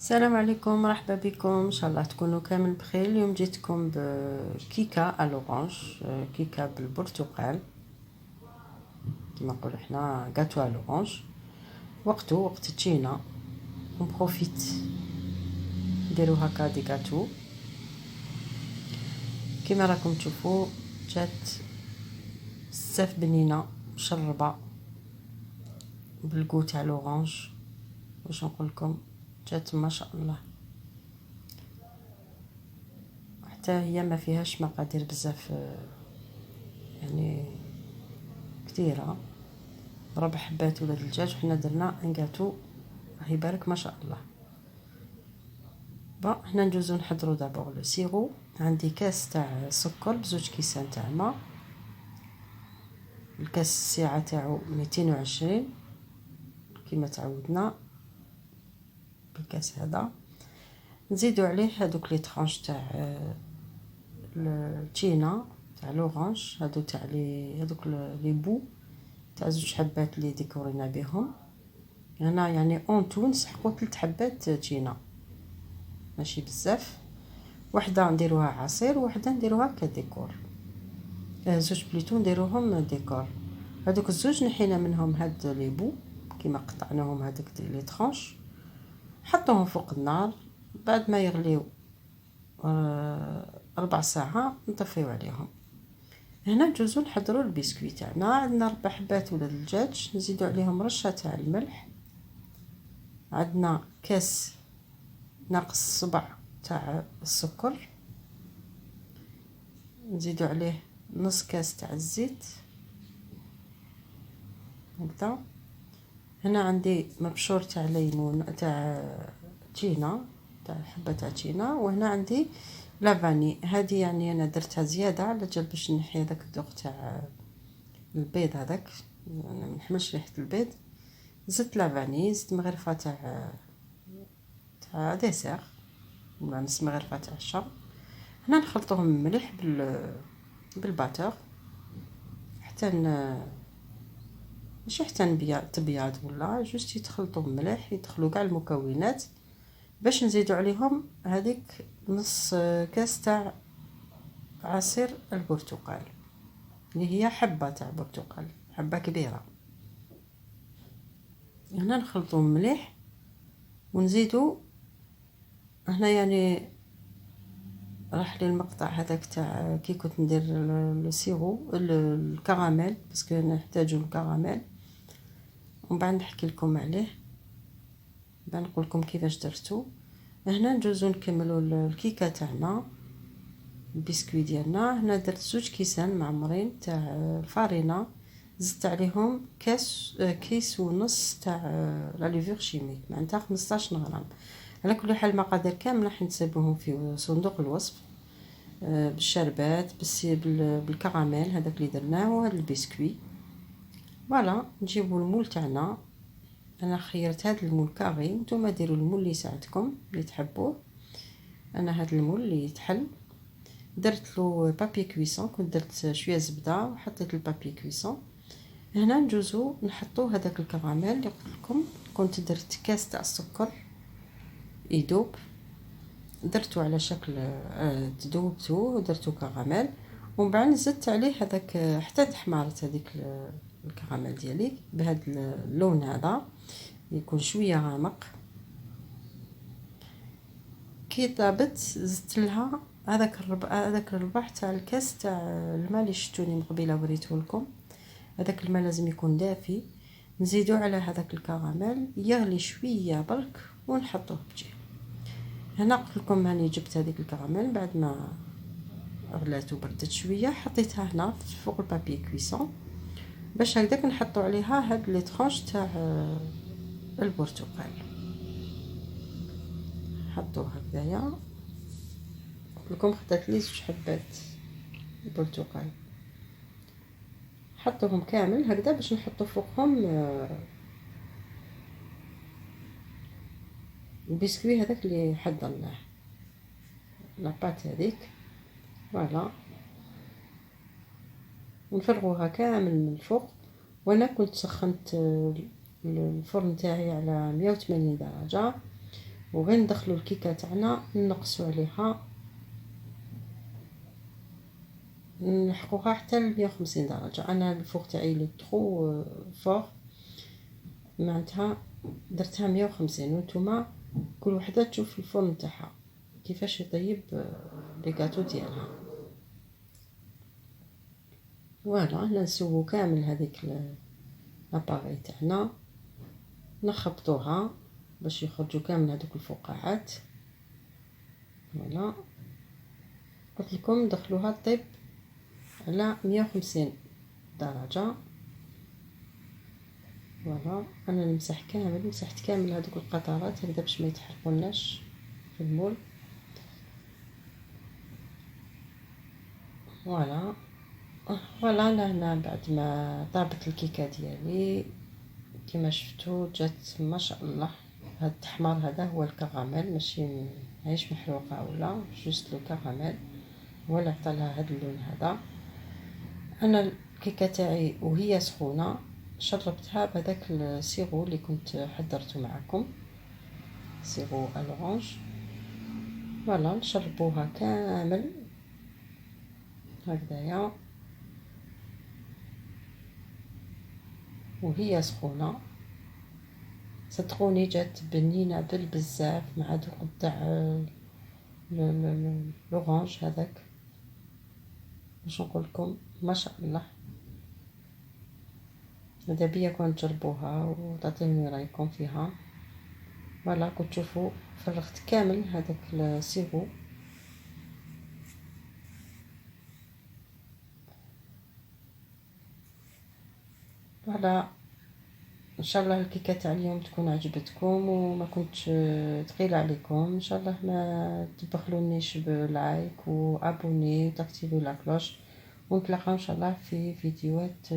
السلام عليكم، مرحبا بكم. ان شاء الله تكونوا كامل بخير. اليوم جيتكم بكيكه الورانج، كيكه بالبرتقال كما نقولوا حنا غاتو الورانج. وقت تشينا بروفيت نديرو هكا دي غاتو كما راكم تشوفوا. جات بزاف بنينه مشربه بالكو تاع الورانج. واش نقول لكم، جات ما شاء الله. حتى هي ما فيهاش مقادير بزاف، يعني كثيره، 4 حبات ولاد الدجاج. حنا درنا ان غاتو راهي يبارك ما شاء الله. بون حنا ندوزو نحضروا دابور لو سيرو. عندي كاس تاع سكر بزوج كيسان تاع ماء، الكاس السعه تاعو 220 كما تعودنا بالكاس هذا. نزيدو عليه هذوك لي طرونش تاع التشينا تاع لورانج، هادو تاع هذوك لي بو تاع زوج حبات اللي ديكورينا بهم. هنا يعني اون تو نسحقو 3 حبات تشينا، ماشي بزاف. وحده نديروها عصير وحده نديروها كديكور، زوج بليتو نديروهم ديكور. هذوك الزوج نحينا منهم هاد لي بو كيما قطعناهم، هذوك لي طرونش حطوهم فوق النار. بعد ما يغليو 4 ساعات نطفيو عليهم. هنا نجوزو نحضروا البسكوي تاعنا. عندنا 4 حبات ولاد الدجاج، نزيدو عليهم رشه تاع الملح. عندنا كاس ناقص صبع تاع السكر، نزيدو عليه نص كاس تاع الزيت هكذا. هنا عندي مبشور تاع ليمون تاع تشينا، تاع حبه تاع تشينا. وهنا عندي لافاني، هذه يعني انا درتها زياده على جال باش نحي هذاك الذوق تاع البيض هذاك، انا ما نحملش ريحه البيض. زدت لافاني، زدت مغرفه تاع ديسير ولا نص مغرفه تاع الشرب. هنا نخلطوهم مليح بالباتور حتى ماشي حتى تبياض، ولا جوست يتخلطوا مليح، يدخلوا كاع المكونات. باش نزيدوا عليهم هذيك نص كاس تاع عصير البرتقال اللي هي حبه تاع برتقال، حبه كبيره. هنا نخلطوهم مليح ونزيدوا. هنا يعني راح لي المقطع هذاك تاع كي كنت ندير السيرو الكراميل، باسكو نحتاجو الكراميل. ومن بعد نحكي لكم عليه، نقول لكم كيفاش درتو. هنا نجوزو نكملوا الكيكه تاعنا، البسكوي ديالنا. هنا درت زوج كيسان معمرين تاع الفارينه، زدت عليهم كيس ونص تاع لا ليفور شيميك، معناتها 15 غرام. على كل حال المقادير كامله راح نسيبوهم في صندوق الوصف، بالشربات بالكراميل هذاك اللي درناه وهذا البسكوي. فوالا نجيبوا المول تاعنا. انا خيرت هذا المول كاري، نتوما ديروا المول اللي يساعدكم اللي تحبوه. انا هذا المول اللي يتحل درت له بابي كويسون، كنت درت شويه زبده وحطيت البابي كويسون. هنا نجوزو نحطو هذاك الكراميل اللي قلت لكم. كنت درت كاس تاع السكر يذوب، درتو على شكل ذوبتو ودرتو كراميل. ومن بعد زدت عليه هذاك حتى تحمرت هذيك الكراميل ديالي بهذا اللون هذا، يكون شويه غامق. كي طابت زدت لها هذاك الربع تاع الكاس تاع الماء اللي شفتوني من قبيله وريته لكم. هذاك الماء لازم يكون دافي. نزيدو على هذاك الكراميل يغلي شويه برك ونحطوه بجيه. هنا قلت لكم هاني جبت هذيك الكراميل بعد ما غلات وبردت شويه، حطيتها هنا فوق البابي كويسون باش هكذاك نحطو عليها هاد لي طرونش تاع البرتقال. حطوه هكذايا. قلت لكم خدات لي زوج حبات البرتقال، حطوهم كامل هكذا باش نحطو فوقهم البسكوي هذاك اللي حضرناه، لاباط هذيك. فوالا ونفرغوها كامل من الفوق. وانا كنت سخنت الفرن تاعي على 180 درجه، وغير ندخلو الكيكه تاعنا نقصو عليها نحقوها حتى ل 150 درجه. انا الفوق تاعي لو ترو فور معناتها درتها 150 وانتوما كل وحده تشوف الفرن تاعها كيفاش يطيب لي غاتو ديالها. فوالا نسوو كامل هذيك لاباري تاعنا نخبطوها باش يخرجوا كامل هذوك الفقاعات. فوالا قلت لكم دخلوها طيب على 150 درجه. فوالا انا نمسح كامل، مسحت كامل هذوك القطرات هكذا باش ما يتحرقوناش في المول. فوالا فوالا لهنا بعد ما طابت الكيكه ديالي كما شفتوا جات ما شاء الله. هاد التحمر هذا هو الكراميل، ماهيش محروقه ولا جوست لو كراميل هو اللي عطالها هاد اللون هذا. انا الكيكه تاعي وهي سخونه شربتها بهذاك السيرو اللي كنت حضرته معكم، سيرو الورانج. فوالا نشربوها كامل هكذايا وهي سخونه. صدقوني جات بنينه بزاف مع دوق تاع لورانج هذاك. باش نقول لكم ما شاء الله. ماذا بيا كون تجربوها وتعطيوني رايكم فيها. فوالا كنت تشوفوا فرغت كامل هذاك السيرو. فوالا ان شاء الله الكيكه تاع اليوم تكون عجبتكم وما كنتش ثقيله عليكم. ان شاء الله ما تبخلونيش باللايك وابوني وتكتبوا لا كلوش، ونتلاقاو ان شاء الله في فيديوهات